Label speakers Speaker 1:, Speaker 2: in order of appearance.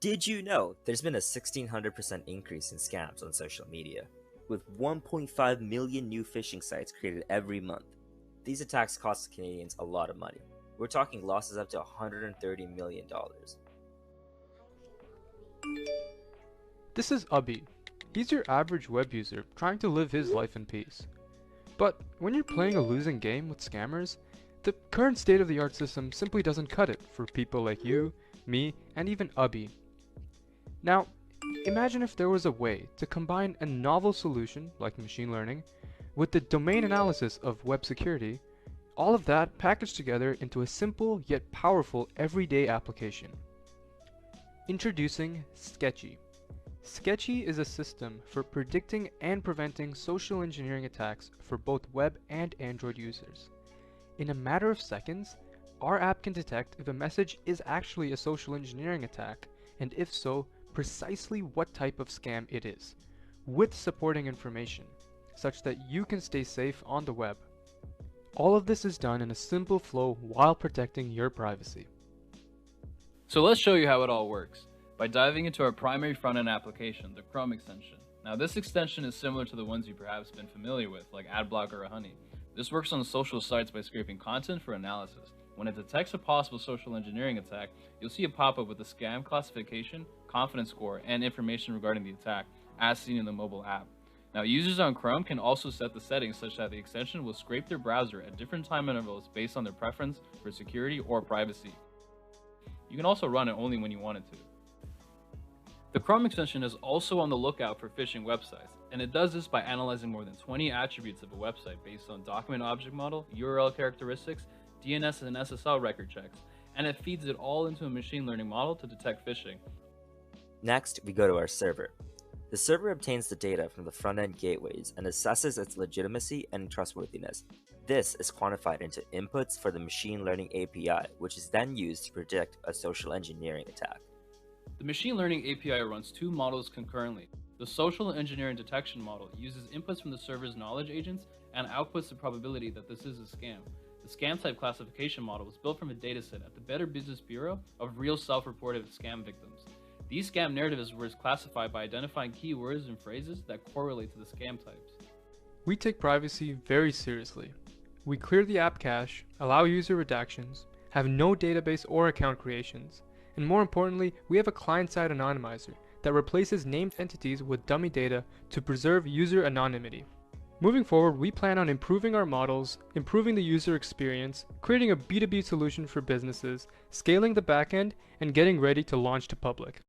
Speaker 1: Did you know there's been a 1600% increase in scams on social media, with 1.5 million new phishing sites created every month? These attacks cost Canadians a lot of money. We're talking losses up to $130 million.
Speaker 2: This is Abhi. He's your average web user trying to live his life in peace. But when you're playing a losing game with scammers, the current state-of-the-art system simply doesn't cut it for people like you, me, and even Abhi. Now, imagine if there was a way to combine a novel solution like machine learning with the domain analysis of web security, all of that packaged together into a simple yet powerful everyday application. Introducing Sketchy. Sketchy is a system for predicting and preventing social engineering attacks for both web and Android users. In a matter of seconds, our app can detect if a message is actually a social engineering attack, and if so, precisely what type of scam it is, with supporting information, such that you can stay safe on the web. All of this is done in a simple flow while protecting your privacy.
Speaker 3: So let's show you how it all works, by diving into our primary front-end application, the Chrome extension. Now this extension is similar to the ones you've perhaps been familiar with, like Adblocker or Honey. This works on social sites by scraping content for analysis. When it detects a possible social engineering attack, you'll see a pop-up with the scam classification, confidence score, and information regarding the attack, as seen in the mobile app. Now, users on Chrome can also set the settings such that the extension will scrape their browser at different time intervals based on their preference for security or privacy. You can also run it only when you want it to. The Chrome extension is also on the lookout for phishing websites, and it does this by analyzing more than 20 attributes of a website based on document object model, URL characteristics, DNS and SSL record checks, and it feeds it all into a machine learning model to detect phishing.
Speaker 1: Next, we go to our server. The server obtains the data from the front-end gateways and assesses its legitimacy and trustworthiness. This is quantified into inputs for the machine learning API, which is then used to predict a social engineering attack.
Speaker 3: The machine learning API runs two models concurrently. The social engineering detection model uses inputs from the server's knowledge agents and outputs the probability that this is a scam. The scam type classification model was built from a dataset at the Better Business Bureau of real self-reported scam victims. These scam narratives were classified by identifying keywords and phrases that correlate to the scam types.
Speaker 2: We take privacy very seriously. We clear the app cache, allow user redactions, have no database or account creations, and more importantly, we have a client-side anonymizer that replaces named entities with dummy data to preserve user anonymity. Moving forward, we plan on improving our models, improving the user experience, creating a B2B solution for businesses, scaling the backend, and getting ready to launch to public.